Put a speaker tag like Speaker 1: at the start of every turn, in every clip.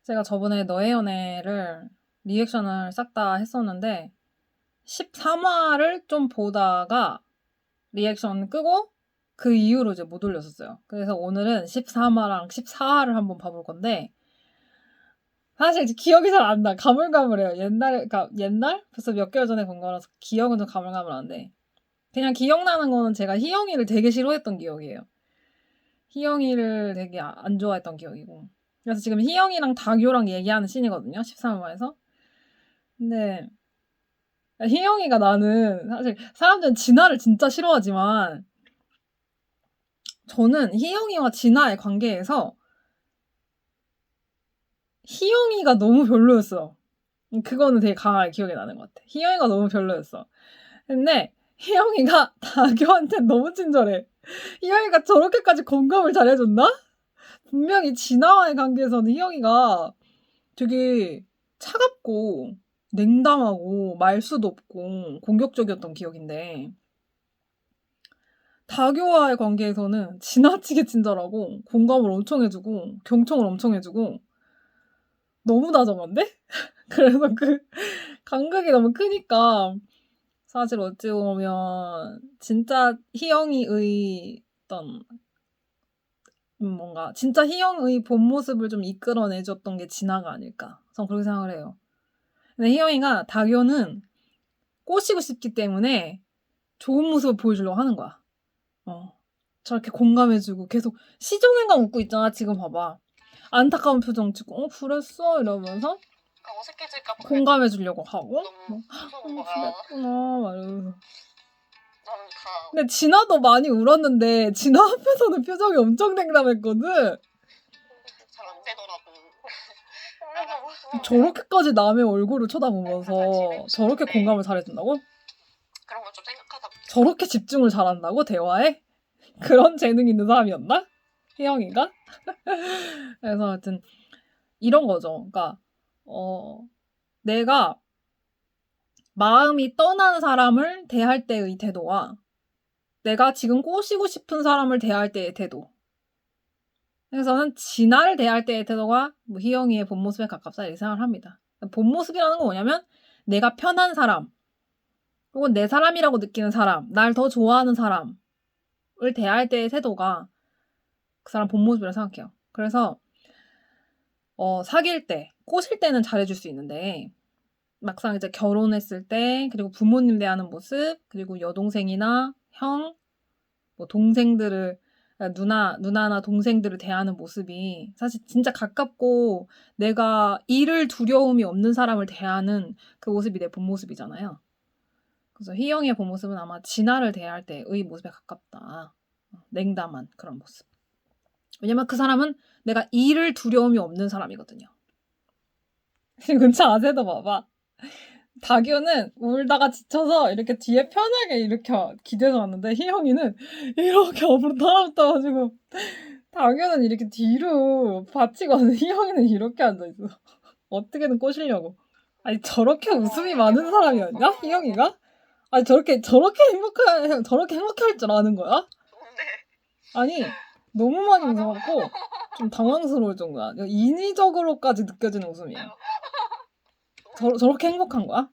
Speaker 1: 제가 저번에 너의 연애를 리액션을 싹 다 했었는데 13화를 좀 보다가 리액션 끄고 그 이후로 이제 못 올렸었어요. 그래서 오늘은 13화랑 14화를 한번 봐볼 건데 사실 이제 기억이 잘 안 나. 가물가물해요. 옛날? 벌써 몇 개월 전에 본 거라서 기억은 좀 가물가물한데 그냥 기억나는 거는 제가 희영이를 되게 싫어했던 기억이에요. 희영이를 되게 안 좋아했던 기억이고 그래서 지금 희영이랑 다교랑 얘기하는 씬이거든요. 13화에서. 근데 희영이가 나는 사실 사람들은 진아를 진짜 싫어하지만 저는 희영이와 진아의 관계에서 희영이가 너무 별로였어요. 그거는 되게 강하게 기억에 나는 것 같아. 희영이가 너무 별로였어. 근데 희영이가 다교한테 너무 친절해. 희영이가 저렇게까지 공감을 잘해줬나? 분명히 진아와의 관계에서는 희영이가 되게 차갑고 냉담하고 말수도 없고 공격적이었던 기억인데 다교와의 관계에서는 지나치게 친절하고 공감을 엄청 해주고 경청을 엄청 해주고 너무 다정한데? 그래서 그 간극이 너무 크니까 사실 어찌 보면 진짜 희영이의 어떤 뭔가 진짜 희영의 본 모습을 좀 이끌어내줬던 게 진아가 아닐까 전 그렇게 생각을 해요. 근데 희영이가 다교는 꼬시고 싶기 때문에 좋은 모습을 보여주려고 하는 거야. 저렇게 공감해주고 계속 시종일관 웃고 있잖아. 지금 봐봐. 안타까운 표정 짓고 그랬어? 이러면서
Speaker 2: 어색해질까봐
Speaker 1: 공감해주려고 하고
Speaker 2: 너무 무서운 거야.
Speaker 1: 그랬구나 막 이러면서.
Speaker 2: 나는 다
Speaker 1: 근데 진아도 많이 울었는데 진아 앞에서는 표정이 엄청 냉담했거든.
Speaker 2: 잘 안 되더라고.
Speaker 1: 저렇게까지 남의 얼굴을 쳐다보면서 저렇게 공감을 잘해준다고?
Speaker 2: 그런 걸 좀 생각하다 보니까
Speaker 1: 저렇게 집중을 잘한다고? 대화에? 그런 재능이 있는 사람이었나? 혜영이가? 그래서 하여튼 이런 거죠. 그러니까 내가 마음이 떠난 사람을 대할 때의 태도와 내가 지금 꼬시고 싶은 사람을 대할 때의 태도. 그래서는 진아를 대할 때의 태도가 뭐 희영이의 본 모습에 가깝다 이렇게 생각을 합니다. 본 모습이라는 건 뭐냐면 내가 편한 사람 혹은 내 사람이라고 느끼는 사람, 날 더 좋아하는 사람을 대할 때의 태도가 그 사람 본 모습이라고 생각해요. 그래서 사귈 때, 꼬실 때는 잘해줄 수 있는데 막상 이제 결혼했을 때 그리고 부모님 대하는 모습 그리고 여동생이나 형, 뭐 동생들을 누나나 동생들을 대하는 모습이 사실 진짜 가깝고 내가 잃을 두려움이 없는 사람을 대하는 그 모습이 내 본 모습이잖아요. 그래서 희영이의 본 모습은 아마 진아를 대할 때의 모습에 가깝다. 냉담한 그런 모습. 왜냐면 그 사람은 내가 잃을 두려움이 없는 사람이거든요. 근처 아세도 봐봐. 다규는 울다가 지쳐서 이렇게 뒤에 편하게 이렇게 기대서 왔는데 희영이는 이렇게 앞으로 따라붙어가지고 다규는 이렇게 뒤로 받치고 희영이는 이렇게 앉아있어. 어떻게든 꼬시려고. 아니 저렇게 웃음이 많은 사람이었냐? 희영이가? 아니 저렇게 행복할 줄 아는 거야? 아니 너무 많이 웃어갖고 좀 당황스러울 정도야. 인위적으로까지 느껴지는 웃음이야. 저렇게 행복한 거야?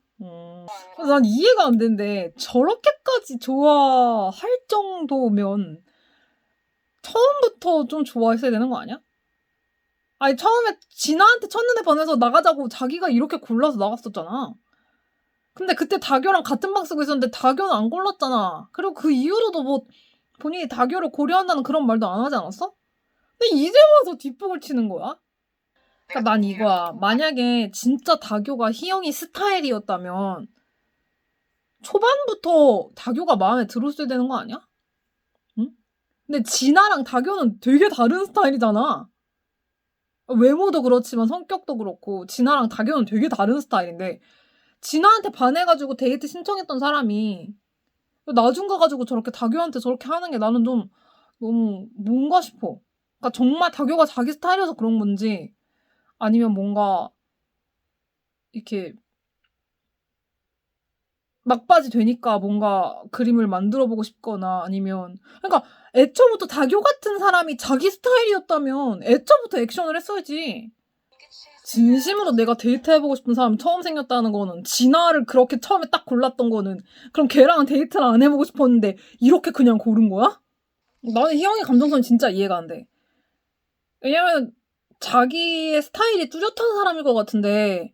Speaker 1: 그래서 난 이해가 안 되는데 저렇게까지 좋아할 정도면 처음부터 좀 좋아했어야 되는 거 아니야? 아니 처음에 진아한테 첫눈에 반해서 나가자고 자기가 이렇게 골라서 나갔었잖아. 근데 그때 다교랑 같은 방 쓰고 있었는데 다교는 안 골랐잖아. 그리고 그 이후로도 뭐 본인이 다교를 고려한다는 그런 말도 안 하지 않았어? 근데 이제 와서 뒷북을 치는 거야? 그러니까 난 이거야. 만약에 진짜 다교가 희영이 스타일이었다면 초반부터 다교가 마음에 들었어야 되는 거 아니야? 응? 근데 진아랑 다교는 되게 다른 스타일이잖아. 외모도 그렇지만 성격도 그렇고 진아랑 다교는 되게 다른 스타일인데 진아한테 반해가지고 데이트 신청했던 사람이 나중 가가지고 저렇게 다교한테 저렇게 하는 게 나는 좀 너무 뭔가 싶어. 그러니까 정말 다교가 자기 스타일이어서 그런 건지 아니면 뭔가 이렇게 막바지 되니까 뭔가 그림을 만들어보고 싶거나 아니면 그러니까 애초부터 다교 같은 사람이 자기 스타일이었다면 애초부터 액션을 했어야지. 진심으로 내가 데이트해보고 싶은 사람 처음 생겼다는 거는 진아를 그렇게 처음에 딱 골랐던 거는 그럼 걔랑 데이트를 안 해보고 싶었는데 이렇게 그냥 고른 거야? 나는 희영이 감정선이 진짜 이해가 안 돼. 왜냐면 자기의 스타일이 뚜렷한 사람일 것 같은데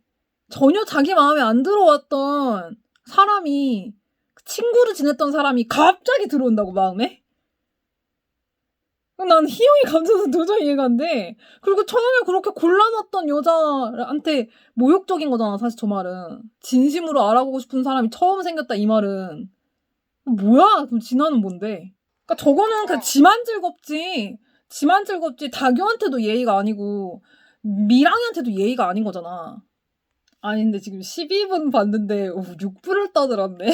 Speaker 1: 전혀 자기 마음에 안 들어왔던 사람이 친구를 지냈던 사람이 갑자기 들어온다고 마음에? 난 희영이 감정선 도저히 이해가 안 돼. 그리고 처음에 그렇게 골라놨던 여자한테 모욕적인 거잖아, 사실 저 말은. 진심으로 알아보고 싶은 사람이 처음 생겼다, 이 말은. 뭐야? 그럼 진아는 뭔데? 그러니까 저거는 그냥 지만 즐겁지. 지만 즐겁지. 다교한테도 예의가 아니고 미랑이한테도 예의가 아닌 거잖아. 아니 근데 지금 12분 봤는데 6분을 떠들었네.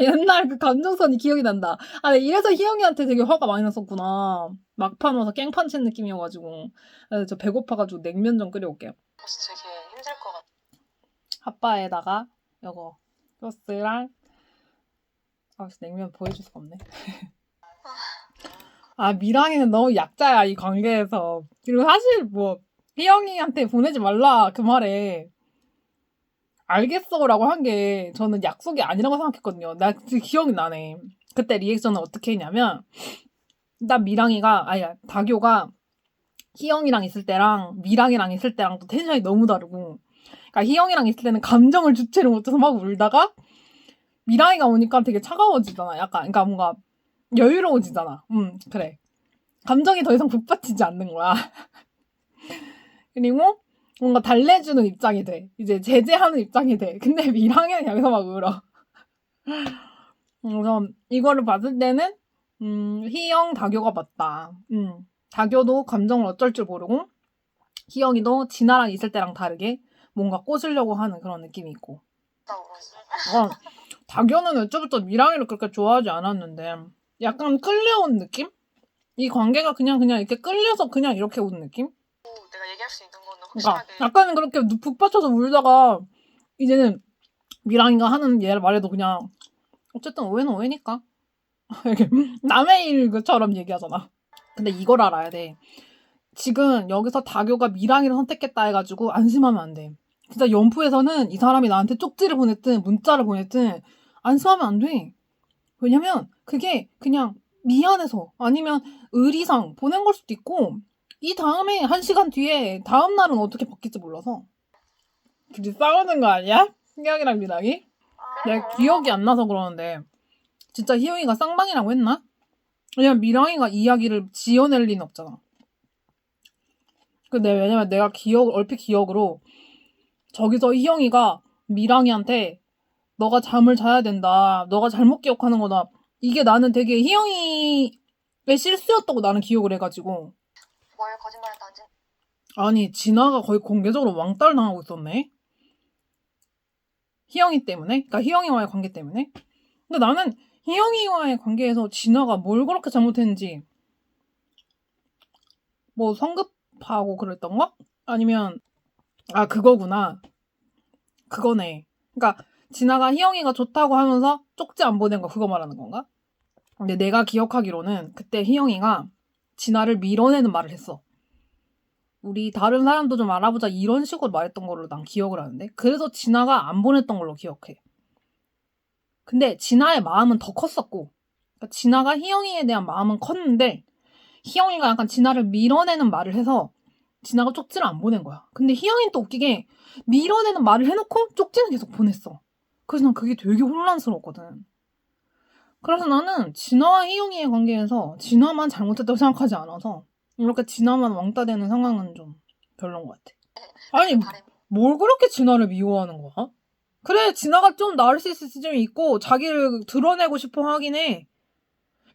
Speaker 1: 옛날 그 감정선이 기억이 난다. 아, 이래서 희영이한테 되게 화가 많이 났었구나. 막판 와서 깽판 친 느낌이어가지고. 그래서 저 배고파가지고 냉면 좀 끓여올게요.
Speaker 2: 되게 힘들 것 같아.
Speaker 1: 핫바에다가 요거 소스랑 냉면 보여줄 수가 없네. 아, 미랑이는 너무 약자야, 이 관계에서. 그리고 사실 뭐 희영이한테 보내지 말라 그 말에 알겠어라고 한 게 저는 약속이 아니라고 생각했거든요. 나 지금 기억이 나네. 그때 리액션은 어떻게 했냐면 일단 다교가 희영이랑 있을 때랑 미랑이랑 있을 때랑 또 텐션이 너무 다르고, 그러니까 희영이랑 있을 때는 감정을 주체를 못해서 막 울다가 미랑이가 오니까 되게 차가워지잖아. 약간 그러니까 뭔가 여유로워지잖아. 그래. 감정이 더 이상 북받치지 않는 거야. 그리고 뭔가 달래주는 입장이 돼. 이제 제재하는 입장이 돼. 근데 미랑이는 여기서 막 울어. 그래서 이거를 봤을 때는 희영, 다교가 맞다. 다교도 감정을 어쩔 줄 모르고 희영이도 진아랑 있을 때랑 다르게 뭔가 꼬시려고 하는 그런 느낌이 있고. 다교는 애초부터 미랑이를 그렇게 좋아하지 않았는데 약간 끌려온 느낌? 이 관계가 그냥 이렇게 끌려서 그냥 이렇게 온 느낌?
Speaker 2: 내가 얘기할 수 있는 거는
Speaker 1: 그러니까
Speaker 2: 확실하게
Speaker 1: 약간은 그렇게 북받쳐서 울다가 이제는 미랑이가 하는 얘 말에도 그냥 어쨌든 오해는 오해니까 이렇게 남의 일처럼 얘기하잖아. 근데 이걸 알아야 돼. 지금 여기서 다교가 미랑이를 선택했다 해가지고 안심하면 안 돼. 진짜 연프에서는 이 사람이 나한테 쪽지를 보냈든 문자를 보냈든 안심하면 안 돼. 왜냐면 그게 그냥 미안해서 아니면 의리상 보낸 걸 수도 있고 이 다음에 1시간 뒤에 다음 날은 어떻게 바뀔지 몰라서. 둘이 싸우는 거 아니야? 희영이랑 미랑이? 내가 기억이 안 나서 그러는데 진짜 희영이가 쌍방이라고 했나? 왜냐면 미랑이가 이야기를 지어낼 리는 없잖아. 근데 왜냐면 내가 얼핏 기억으로 저기서 희영이가 미랑이한테 너가 잠을 자야 된다. 너가 잘못 기억하는 거다. 이게 나는 되게 희영이의 실수였다고 나는 기억을 해가지고.
Speaker 2: 뭘 거짓말했다는지.
Speaker 1: 아니 진아가 거의 공개적으로 왕따를 당하고 있었네. 희영이 때문에? 그러니까 희영이와의 관계 때문에? 근데 나는 희영이와의 관계에서 진아가 뭘 그렇게 잘못했는지 뭐 성급하고 그랬던가? 아니면 그거구나. 그거네. 그러니까 진아가 희영이가 좋다고 하면서 쪽지 안 보낸 거 그거 말하는 건가? 근데 내가 기억하기로는 그때 희영이가 진아를 밀어내는 말을 했어. 우리 다른 사람도 좀 알아보자 이런 식으로 말했던 걸로 난 기억을 하는데 그래서 진아가 안 보냈던 걸로 기억해. 근데 진아의 마음은 더 컸었고 그러니까 진아가 희영이에 대한 마음은 컸는데 희영이가 약간 진아를 밀어내는 말을 해서 진아가 쪽지를 안 보낸 거야. 근데 희영이는 또 웃기게 밀어내는 말을 해놓고 쪽지는 계속 보냈어. 그래서 난 그게 되게 혼란스러웠거든. 그래서 나는 진아와 희영이의 관계에서 진아만 잘못했다고 생각하지 않아서 이렇게 진아만 왕따 되는 상황은 좀 별론 것 같아. 아니 뭘 그렇게 진아를 미워하는 거야? 그래 진아가 좀 나르시시즘이 있고 자기를 드러내고 싶어 하긴 해.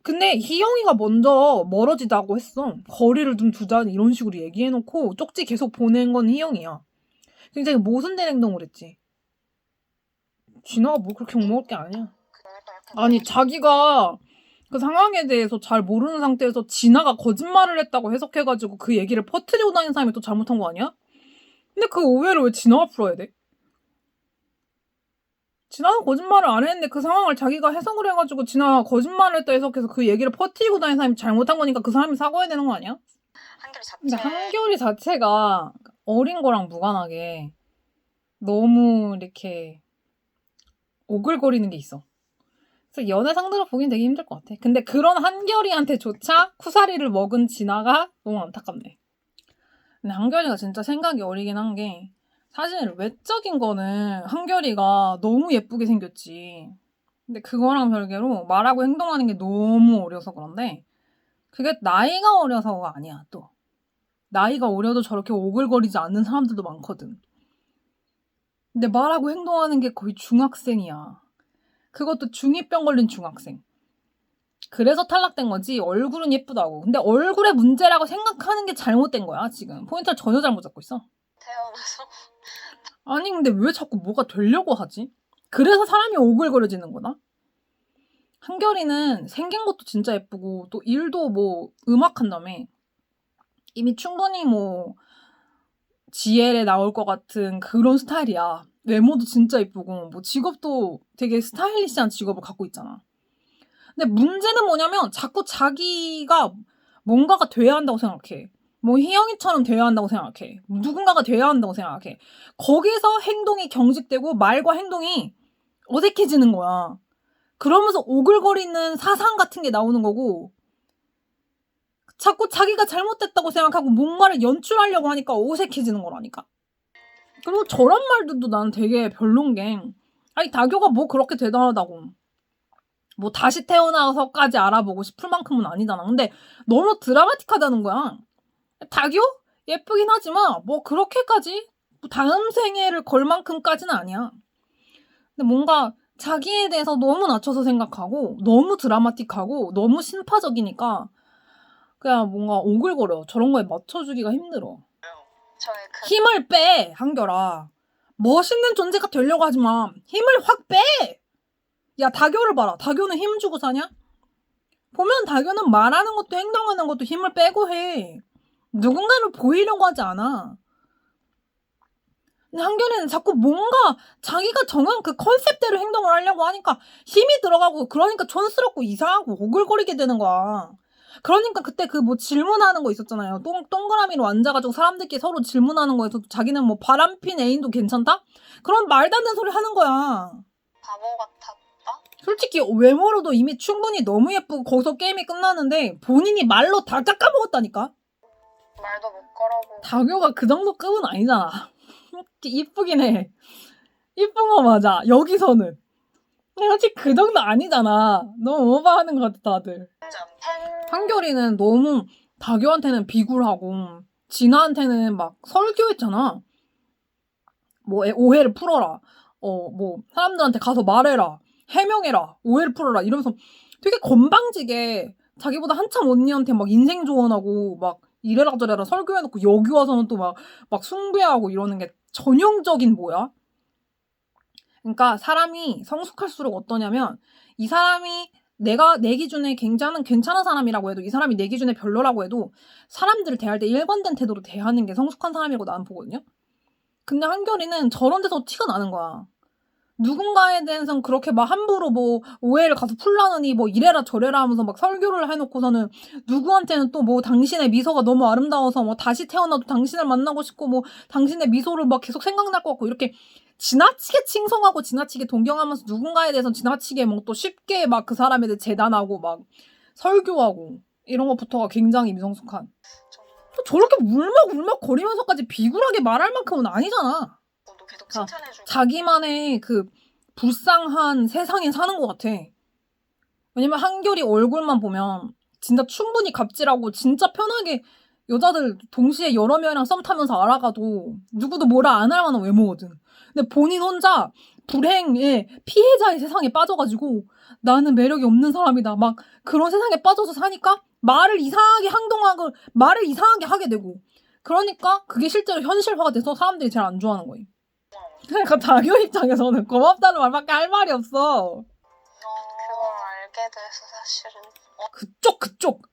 Speaker 1: 근데 희영이가 먼저 멀어지자고 했어. 거리를 좀 두자 이런 식으로 얘기해놓고 쪽지 계속 보낸 건 희영이야. 굉장히 모순된 행동을 했지. 진아가 뭐 그렇게 욕먹을 게 아니야. 아니 자기가 그 상황에 대해서 잘 모르는 상태에서 진아가 거짓말을 했다고 해석해가지고 그 얘기를 퍼뜨리고 다니는 사람이 또 잘못한 거 아니야? 근데 그 오해를 왜 진아가 풀어야 돼? 진아가 거짓말을 안 했는데 그 상황을 자기가 해석을 해가지고 진아가 거짓말을 했다 해석해서 그 얘기를 퍼뜨리고 다니는 사람이 잘못한 거니까 그 사람이 사과해야 되는 거 아니야?
Speaker 2: 한 한결이 자체
Speaker 1: 근데 한결이 자체가 어린 거랑 무관하게 너무 이렇게 오글거리는 게 있어. 그래서 연애 상대로 보긴 되게 힘들 것 같아. 근데 그런 한결이한테조차 쿠사리를 먹은 진아가 너무 안타깝네. 근데 한결이가 진짜 생각이 어리긴 한 게 사실 외적인 거는 한결이가 너무 예쁘게 생겼지. 근데 그거랑 별개로 말하고 행동하는 게 너무 어려서 그런데 그게 나이가 어려서가 아니야 또. 나이가 어려도 저렇게 오글거리지 않는 사람들도 많거든. 근데 말하고 행동하는 게 거의 중학생이야. 그것도 중2병 걸린 중학생. 그래서 탈락된 거지 얼굴은 예쁘다고. 근데 얼굴의 문제라고 생각하는 게 잘못된 거야 지금. 포인트를 전혀 잘못 잡고 있어.
Speaker 2: 태어나서
Speaker 1: 아니 근데 왜 자꾸 뭐가 되려고 하지? 그래서 사람이 오글거려지는 거다? 한결이는 생긴 것도 진짜 예쁘고 또 일도 뭐 음악한다며. 이미 충분히 뭐 GL에 나올 것 같은 그런 스타일이야. 외모도 진짜 예쁘고 뭐 직업도 되게 스타일리시한 직업을 갖고 있잖아. 근데 문제는 뭐냐면 자꾸 자기가 뭔가가 돼야 한다고 생각해. 뭐 희영이처럼 돼야 한다고 생각해. 누군가가 돼야 한다고 생각해. 거기서 행동이 경직되고 말과 행동이 어색해지는 거야. 그러면서 오글거리는 사상 같은 게 나오는 거고 자꾸 자기가 잘못됐다고 생각하고 뭔가를 연출하려고 하니까 어색해지는 거라니까. 그리고 저런 말들도 난 되게 별론 게 아니 다교가 뭐 그렇게 대단하다고 뭐 다시 태어나서까지 알아보고 싶을 만큼은 아니잖아. 근데 너무 드라마틱하다는 거야. 다교? 예쁘긴 하지만 뭐 그렇게까지 뭐 다음 생애를 걸 만큼까지는 아니야. 근데 뭔가 자기에 대해서 너무 낮춰서 생각하고 너무 드라마틱하고 너무 신파적이니까 그냥 뭔가 오글거려. 저런 거에 맞춰주기가 힘들어.
Speaker 2: 저의 그
Speaker 1: 힘을 빼, 한결아. 멋있는 존재가 되려고 하지 마. 힘을 확 빼! 야, 다교를 봐라. 다교는 힘 주고 사냐? 보면 다교는 말하는 것도 행동하는 것도 힘을 빼고 해. 누군가를 보이려고 하지 않아. 근데 한결이는 자꾸 뭔가 자기가 정한 그 컨셉대로 행동을 하려고 하니까 힘이 들어가고 그러니까 촌스럽고 이상하고 오글거리게 되는 거야. 그러니까 그때 그 뭐 질문하는 거 있었잖아요. 동그라미로 앉아가지고 사람들끼리 서로 질문하는 거에서 자기는 뭐 바람핀 애인도 괜찮다? 그런 말도 안 되는 소리 하는 거야.
Speaker 2: 바보 같았다.
Speaker 1: 솔직히 외모로도 이미 충분히 너무 예쁘고 거기서 게임이 끝나는데 본인이 말로 다 깎아먹었다니까?
Speaker 2: 말도 못 걸어보고
Speaker 1: 다교가 그 정도 급은 아니잖아. 이쁘긴 해. 이쁜 거 맞아. 여기서는. 근데 솔직히 그 정도 아니잖아. 너무 오버하는 것 같아 다들.
Speaker 2: 팬
Speaker 1: 한결이는 너무 다교한테는 비굴하고 진아한테는 막 설교했잖아. 뭐 오해를 풀어라. 뭐 사람들한테 가서 말해라. 해명해라. 오해를 풀어라. 이러면서 되게 건방지게 자기보다 한참 언니한테 막 인생 조언하고 막 이래라 저래라 설교해놓고 여기 와서는 또 막 숭배하고 이러는 게 전형적인 뭐야? 그러니까 사람이 성숙할수록 어떠냐면 이 사람이 내가 내 기준에 굉장한 괜찮은 사람이라고 해도 이 사람이 내 기준에 별로라고 해도 사람들을 대할 때 일관된 태도로 대하는 게 성숙한 사람이라고 나는 보거든요. 근데 한결이는 저런 데서 티가 나는 거야. 누군가에 대해서는 그렇게 막 함부로 뭐 오해를 가서 풀라느니 뭐 이래라 저래라 하면서 막 설교를 해놓고서는 누구한테는 또 뭐 당신의 미소가 너무 아름다워서 뭐 다시 태어나도 당신을 만나고 싶고 뭐 당신의 미소를 막 계속 생각날 것 같고 이렇게 지나치게 칭송하고 지나치게 동경하면서 누군가에 대해서 지나치게 뭐 또 쉽게 막 그 사람에 대해 재단하고 막 설교하고 이런 것부터가 굉장히 미성숙한. 또 저렇게 울먹울먹 거리면서까지 비굴하게 말할 만큼은 아니잖아.
Speaker 2: 도 계속
Speaker 1: 자,
Speaker 2: 칭찬해주고
Speaker 1: 자기만의 그 불쌍한 세상에 사는 것 같아. 왜냐면 한결이 얼굴만 보면 진짜 충분히 갑질하고 진짜 편하게 여자들 동시에 여러 명이랑 썸 타면서 알아가도 누구도 뭐라 안 할 만한 외모거든. 근데 본인 혼자 불행의 피해자의 세상에 빠져가지고 나는 매력이 없는 사람이다. 막 그런 세상에 빠져서 사니까 말을 이상하게 행동하고 말을 이상하게 하게 되고 그러니까 그게 실제로 현실화가 돼서 사람들이 제일 안 좋아하는 거예요. 그러니까 다교 입장에서는 고맙다는 말밖에 할 말이 없어.
Speaker 2: 그걸 알게 돼서 사실은
Speaker 1: 그쪽.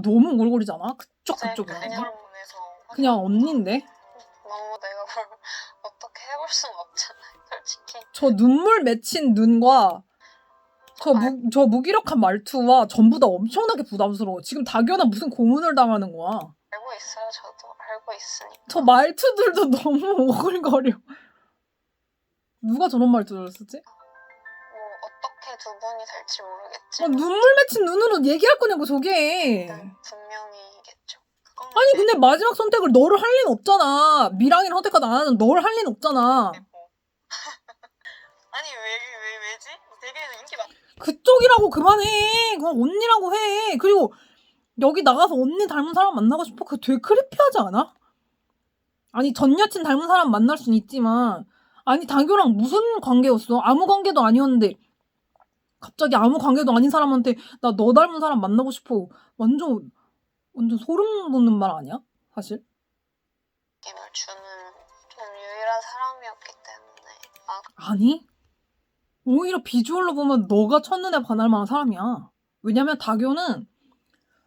Speaker 1: 너무 오글거리잖아. 그쪽.
Speaker 2: 그걸 보내서
Speaker 1: 그냥 언니인데.
Speaker 2: 너무 내가 뭘 어떻게 해볼 수는 없잖아 솔직히.
Speaker 1: 저 눈물 맺힌 눈과 저 무기력한 말투와 전부 다 엄청나게 부담스러워. 지금 다교는 무슨 고문을 당하는 거야.
Speaker 2: 알고 있어요. 저도 알고 있으니까.
Speaker 1: 저 말투들도 너무 오글거려. 누가 저런 말투를 쓰지?
Speaker 2: 뭐 어떻게 두 분이 될지 모르겠지.
Speaker 1: 눈물 맺힌 눈으로 얘기할 거냐고 저게.
Speaker 2: 분명히겠죠. 그거는
Speaker 1: 아니
Speaker 2: 제
Speaker 1: 근데 마지막 선택을 너를 할 리는 없잖아. 미랑이를 선택하다 안 하는 너를 할 리는 없잖아.
Speaker 2: 뭐. 아니 왜지? 되게 인기 많.
Speaker 1: 그쪽이라고 그만해. 그냥 언니라고 해. 그리고 여기 나가서 언니 닮은 사람 만나고 싶어? 그거 되게 크리피하지 않아? 아니 전 여친 닮은 사람 만날 순 있지만 아니 다교랑 무슨 관계였어? 아무 관계도 아니었는데 갑자기 아무 관계도 아닌 사람한테 나 너 닮은 사람 만나고 싶어. 완전 소름 돋는 말 아니야? 사실?
Speaker 2: 느낌을 주는 좀 유일한 사람이었기 때문에.
Speaker 1: 아니 오히려 비주얼로 보면 너가 첫눈에 반할 만한 사람이야. 왜냐면 다교는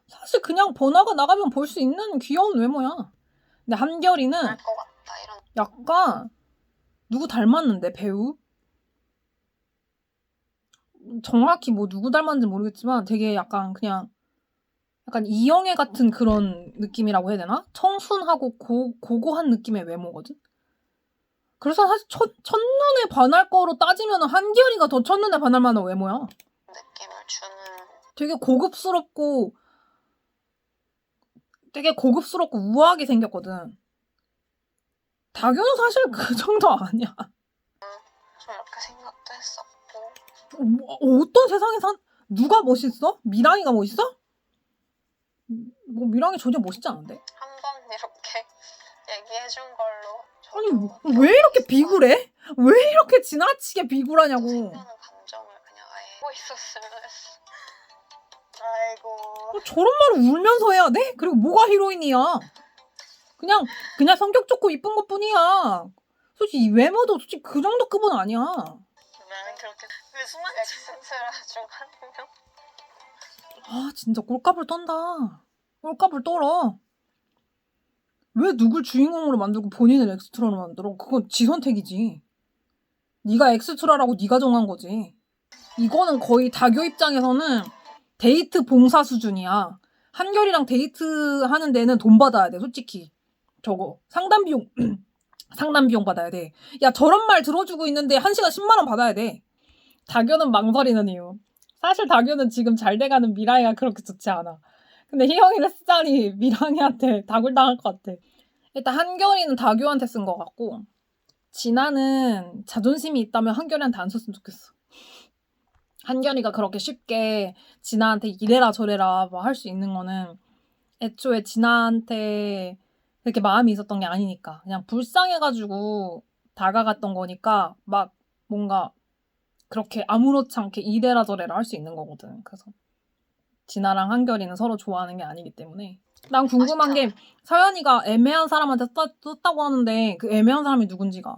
Speaker 1: 사실 그냥 번화가 나가면 볼 수 있는 귀여운 외모야. 근데 한결이는
Speaker 2: 것 같다 이런.
Speaker 1: 약간 누구 닮았는데 배우? 정확히 뭐 누구 닮았는지 모르겠지만 되게 약간 그냥 약간 이영애 같은 그런 느낌이라고 해야 되나? 청순하고 고고한 느낌의 외모거든? 그래서 사실 첫눈에 반할 거로 따지면 한결이가 더 첫눈에 반할 만한 외모야.
Speaker 2: 느낌을 주는.
Speaker 1: 되게 고급스럽고 우아하게 생겼거든. 다교는 사실 그 정도 아니야.
Speaker 2: 좀 이렇게 생각도 했었고.
Speaker 1: 어떤 세상에 누가 멋있어? 미랑이가 멋있어? 뭐 미랑이 전혀 멋있지 않은데?
Speaker 2: 한번 이렇게 얘기해준 걸로.
Speaker 1: 아니 왜 이렇게 비굴해? 왜 이렇게 지나치게 비굴하냐고.
Speaker 2: 생겨는 감정을 그냥 아예 하고 있었으면 했어. 아이고.
Speaker 1: 저런 말을 울면서 해야 돼? 그리고 뭐가 히로인이야? 그냥 성격 좋고 이쁜 것뿐이야. 솔직히 이 외모도 솔직히 그 정도 급은 아니야.
Speaker 2: 나는 그렇게 왜 수많은 엑센트라 중 한 명?
Speaker 1: 아 진짜 꼴값을 떤다. 꼴값을 떨어. 왜 누굴 주인공으로 만들고 본인을 엑스트라로 만들어? 그건 지 선택이지. 네가 엑스트라라고 네가 정한 거지. 이거는 거의 다교 입장에서는 데이트 봉사 수준이야. 한결이랑 데이트하는 데는 돈 받아야 돼, 솔직히. 저거 상담 비용 받아야 돼. 야 저런 말 들어주고 있는데 1시간 10만 원 받아야 돼. 다교는 망설이는 이유. 사실 다교는 지금 잘 돼가는 미랑이가 그렇게 좋지 않아. 근데 희영이를 쓰자니 미랑이한테 다굴당할 것 같아. 일단 한결이는 다교한테 쓴 것 같고 진아는 자존심이 있다면 한결이한테 안 썼으면 좋겠어. 한결이가 그렇게 쉽게 진아한테 이래라 저래라 뭐 할 수 있는 거는 애초에 진아한테 그렇게 마음이 있었던 게 아니니까 그냥 불쌍해가지고 다가갔던 거니까 막 뭔가 그렇게 아무렇지 않게 이래라 저래라 할 수 있는 거거든. 그래서 진아랑 한결이는 서로 좋아하는 게 아니기 때문에 난 궁금한 게 서연이가 애매한 사람한테 썼다고 하는데 그 애매한 사람이 누군지가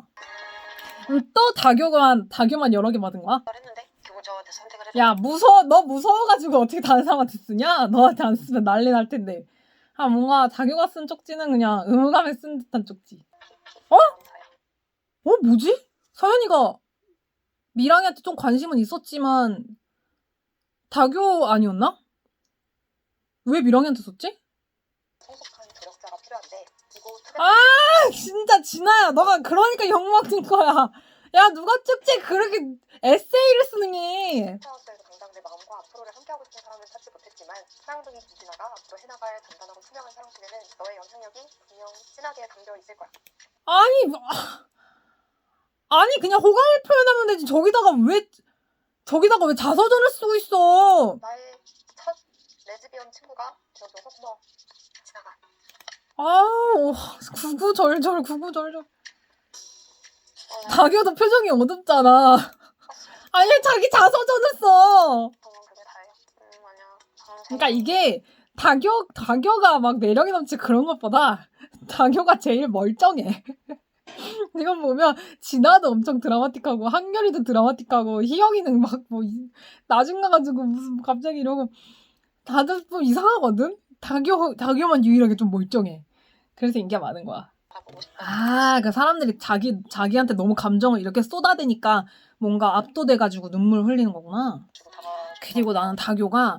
Speaker 1: 또 다교만 여러 개 받은 거야?
Speaker 2: 했는데 결국 저한테 선택을 해줘.
Speaker 1: 야 너 무서워가지고 어떻게 다른 사람한테 쓰냐? 너한테 안 쓰면 난리 날 텐데. 아 뭔가 다교가 쓴 쪽지는 그냥 의무감에 쓴 듯한 쪽지. 뭐지? 서연이가 미랑이한테 좀 관심은 있었지만 다교 아니었나? 왜 미랑이한테 썼지?
Speaker 2: 성숙한 조력자가 필요한데 이거
Speaker 1: 진짜 진아야 너가 그러니까 욕먹는 거야. 야 누가 쪽지에 그렇게 에세이를 쓰니?
Speaker 2: 하우스에서 당당한 내 마음과 앞으로를 함께하고 싶은 사람을 찾지 못했지만 사랑둥이 김진아가 앞으로 해나갈 단단하고 투명한 사랑 속에는 너의 영향력이 분명 진하게 담겨 있을 거야.
Speaker 1: 아니 그냥 호감을 표현하면 되지. 저기다가 왜 자서전을 쓰고 있어?
Speaker 2: 나의 첫 레즈비언 친구가 되어줘서 고마워. 진아가.
Speaker 1: 구구절절. 다교도 표정이 어둡잖아. 아니 자기 자서전을 써.
Speaker 2: 그게 다예요. 아니야.
Speaker 1: 그러니까 이게 다교가 막 매력이 넘치 그런 것보다 다교가 제일 멀쩡해. 이거 보면 진아도 엄청 드라마틱하고 한결이도 드라마틱하고 희영이는 막 뭐 나중 가가지고 무슨 갑자기 이러고 다들 좀 이상하거든. 다교만 유일하게 좀 멀쩡해. 그래서 인기가 많은 거야. 그 사람들이 자기한테 너무 감정을 이렇게 쏟아대니까 뭔가 압도돼가지고 눈물 흘리는 거구나. 그리고 나는 다교가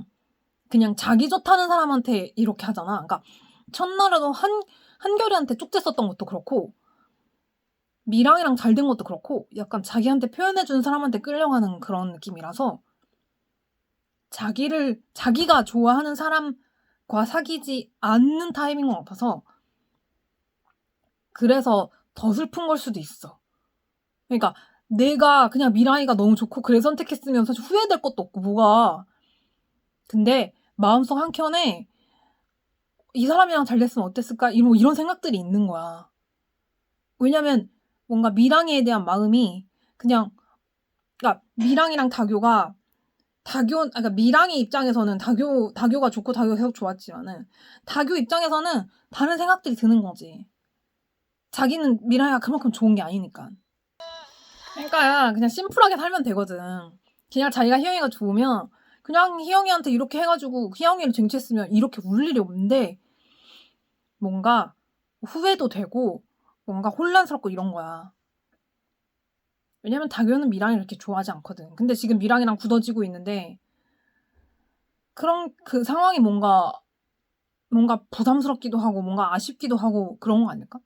Speaker 1: 그냥 자기 좋다는 사람한테 이렇게 하잖아. 그러니까 첫날에도 한결이한테 쪽지 썼던 것도 그렇고 미랑이랑 잘 된 것도 그렇고 약간 자기한테 표현해주는 사람한테 끌려가는 그런 느낌이라서 자기가 좋아하는 사람과 사귀지 않는 타입인 것 같아서 그래서 더 슬픈 걸 수도 있어. 그러니까 내가 그냥 미랑이가 너무 좋고 그래 선택했으면 사실 후회될 것도 없고 뭐가. 근데 마음속 한켠에 이 사람이랑 잘 됐으면 어땠을까? 이런 생각들이 있는 거야. 왜냐면 뭔가 미랑이에 대한 마음이 그냥 그러니까 미랑이랑 그러니까 미랑이 입장에서는 다교가 좋고 다교가 계속 좋았지만은 다교 입장에서는 다른 생각들이 드는 거지. 자기는 미랑이가 그만큼 좋은 게 아니니까. 그러니까 그냥 심플하게 살면 되거든. 그냥 자기가 희영이가 좋으면 그냥 희영이한테 이렇게 해가지고 희영이를 쟁취했으면 이렇게 울 일이 없는데 뭔가 후회도 되고 뭔가 혼란스럽고 이런 거야. 왜냐면 다교는 미랑이를 그렇게 좋아하지 않거든. 근데 지금 미랑이랑 굳어지고 있는데 그런 그 상황이 뭔가 부담스럽기도 하고 뭔가 아쉽기도 하고 그런 거 아닐까?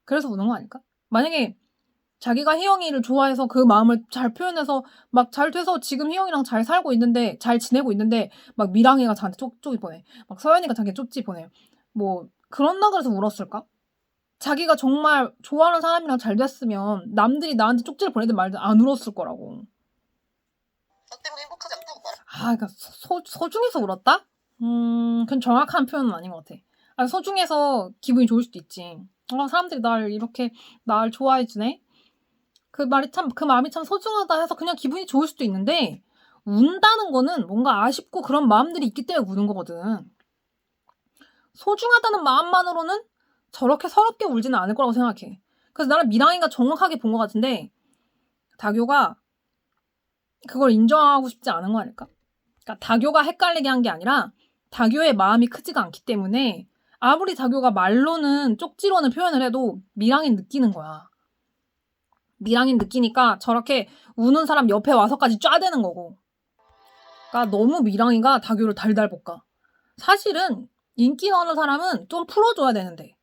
Speaker 1: 그래서 우는 거 아닐까? 만약에 자기가 희영이를 좋아해서 그 마음을 잘 표현해서 막 잘 돼서 지금 희영이랑 잘 살고 있는데 잘 지내고 있는데 막 미랑이가 자기한테 쪽지 보내. 막 서연이가 자기한테 쪽지 보내. 뭐 그런다 그래서 울었을까? 자기가 정말 좋아하는 사람이랑 잘 됐으면 남들이 나한테 쪽지를 보내든 말든 안 울었을 거라고.
Speaker 2: 너 때문에 행복하지 않다고 말.
Speaker 1: 그러니까 소중해서 울었다? 그건 정확한 표현은 아닌 것 같아. 소중해서 기분이 좋을 수도 있지. 사람들이 날 좋아해 주네? 그 마음이 참 소중하다 해서 그냥 기분이 좋을 수도 있는데, 운다는 거는 뭔가 아쉽고 그런 마음들이 있기 때문에 우는 거거든. 소중하다는 마음만으로는 저렇게 서럽게 울지는 않을 거라고 생각해. 그래서 나는 미랑이가 정확하게 본 것 같은데, 다교가 그걸 인정하고 싶지 않은 거 아닐까? 그러니까 다교가 헷갈리게 한 게 아니라 다교의 마음이 크지가 않기 때문에 아무리 다교가 말로는 쪽지로는 표현을 해도 미랑이는 느끼는 거야. 미랑이는 느끼니까 저렇게 우는 사람 옆에 와서까지 쫙대는 거고. 그러니까 너무 미랑이가 다교를 달달 볶아. 사실은 인기 많은 사람은 좀 풀어줘야 되는데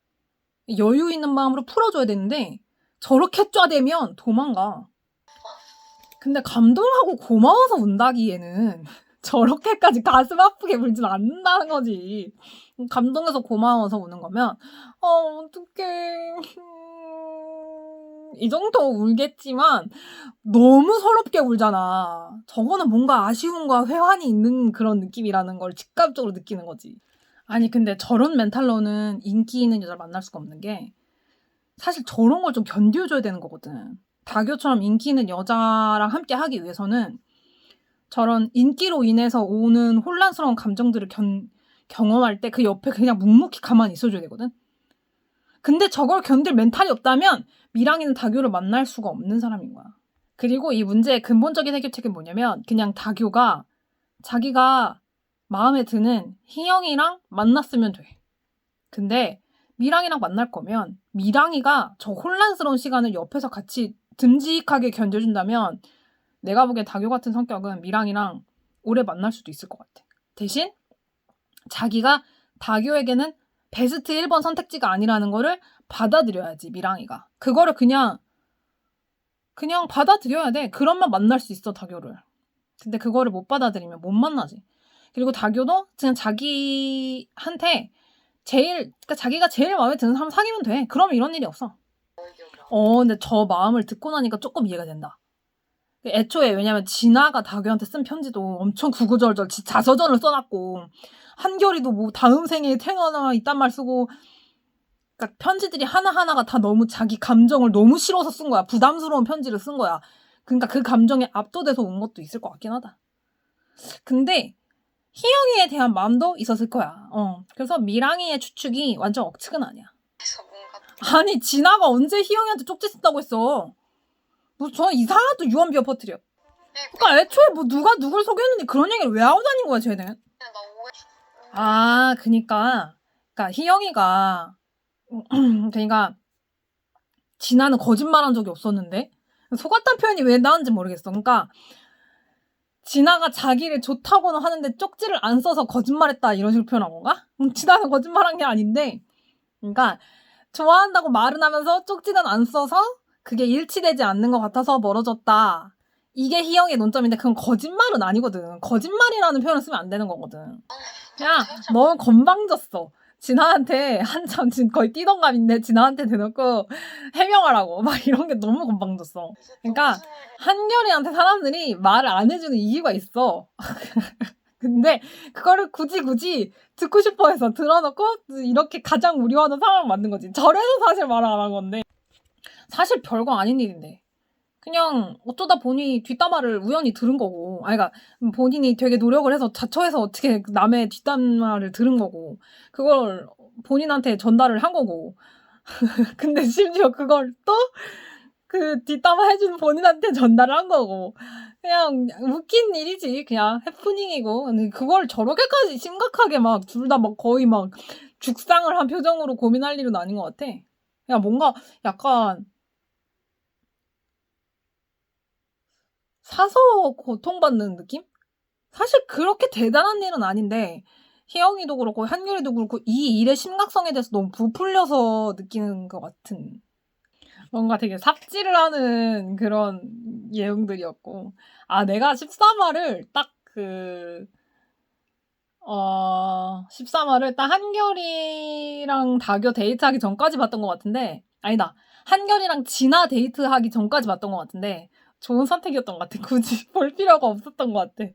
Speaker 1: 여유 있는 마음으로 풀어줘야 되는데 저렇게 쫙대면 도망가. 근데 감동하고 고마워서 운다기에는 저렇게까지 가슴 아프게 울진 않는다는 거지. 감동해서 고마워서 우는 거면 어떡해. 이 정도 울겠지만 너무 서럽게 울잖아. 저거는 뭔가 아쉬움과 회한이 있는 그런 느낌이라는 걸 직감적으로 느끼는 거지. 아니 근데 저런 멘탈로는 인기 있는 여자를 만날 수가 없는 게 사실 저런 걸 좀 견뎌줘야 되는 거거든. 다교처럼 인기 있는 여자랑 함께 하기 위해서는 저런 인기로 인해서 오는 혼란스러운 감정들을 경험할 때 그 옆에 그냥 묵묵히 가만히 있어줘야 되거든. 근데 저걸 견딜 멘탈이 없다면 미랑이는 다교를 만날 수가 없는 사람인 거야. 그리고 이 문제의 근본적인 해결책은 뭐냐면 그냥 다교가 자기가 마음에 드는 희영이랑 만났으면 돼. 근데 미랑이랑 만날 거면 미랑이가 저 혼란스러운 시간을 옆에서 같이 듬직하게 견뎌준다면 내가 보기엔 다교 같은 성격은 미랑이랑 오래 만날 수도 있을 것 같아. 대신 자기가 다교에게는 베스트 1번 선택지가 아니라는 거를 받아들여야지 미랑이가. 그거를 그냥 받아들여야 돼. 그러면 만날 수 있어 다교를. 근데 그거를 못 받아들이면 못 만나지. 그리고 다교도 그냥 자기한테 그러니까 자기가 제일 마음에 드는 사람 사귀면 돼. 그러면 이런 일이 없어. 근데 저 마음을 듣고 나니까 조금 이해가 된다. 애초에 왜냐면 진아가 다교한테 쓴 편지도 엄청 구구절절 자서전을 써놨고 한결이도 뭐 다음 생에 태어나 이딴 말 쓰고 그러니까 편지들이 하나하나가 다 너무 자기 감정을 너무 실어서 쓴 거야. 부담스러운 편지를 쓴 거야. 그러니까 그 감정에 압도돼서 온 것도 있을 것 같긴 하다. 근데 희영이에 대한 마음도 있었을 거야. 그래서 미랑이의 추측이 완전 억측은 아니야.
Speaker 2: 그래서 뭔가
Speaker 1: 아니 진아가 언제 희영이한테 쪽지 쓴다고 했어. 뭐 저는 이상한 또 유언비어 퍼뜨려. 그러니까 애초에 뭐 누가 누굴 속였는지 그런 얘기를 왜 하고 다닌 거야 쟤는.
Speaker 2: 나 오해.
Speaker 1: 그러니까 희영이가 그러니까 진아는 거짓말한 적이 없었는데 속았다는 표현이 왜 나왔는지 모르겠어. 그러니까 진아가 자기를 좋다고는 하는데 쪽지를 안 써서 거짓말했다 이런 식으로 표현한 건가? 진아는 거짓말한 게 아닌데, 그러니까 좋아한다고 말은 하면서 쪽지는 안 써서 그게 일치되지 않는 것 같아서 멀어졌다. 이게 희영의 논점인데 그건 거짓말은 아니거든. 거짓말이라는 표현을 쓰면 안 되는 거거든. 그냥 너무 건방졌어. 진아한테 한참 지금 거의 뛰던 감인데 진아한테 대놓고 해명하라고 막 이런 게 너무 건방졌어.
Speaker 2: 이제 또
Speaker 1: 그러니까
Speaker 2: 무슨 일이
Speaker 1: 한결이한테 사람들이 말을 안 해주는 이유가 있어. 근데 그거를 굳이 듣고 싶어 해서 들어놓고 이렇게 가장 우려하는 상황을 만든 거지. 저래서 사실 말을 안 한 건데. 사실 별거 아닌 일인데. 그냥 어쩌다 보니 뒷담화를 우연히 들은 거고. 아니, 그러니까 본인이 되게 노력을 해서 자처해서 어떻게 남의 뒷담화를 들은 거고. 그걸 본인한테 전달을 한 거고. 근데 심지어 그걸 또 그 뒷담화 해준 본인한테 전달을 한 거고. 그냥 웃긴 일이지. 그냥 해프닝이고. 근데 그걸 저렇게까지 심각하게 막 둘 다 막 거의 막 죽상을 한 표정으로 고민할 일은 아닌 것 같아. 그냥 뭔가 약간 사서 고통받는 느낌? 사실 그렇게 대단한 일은 아닌데 희영이도 그렇고 한결이도 그렇고 이 일의 심각성에 대해서 너무 부풀려서 느끼는 것 같은 뭔가 되게 삽질을 하는 그런 예응들이었고 내가 13화를 딱 13화를 딱 한결이랑 다교 데이트하기 전까지 봤던 것 같은데 아니다 한결이랑 진아 데이트하기 전까지 봤던 것 같은데 좋은 선택이었던 것 같아. 굳이 볼 필요가 없었던 것 같아.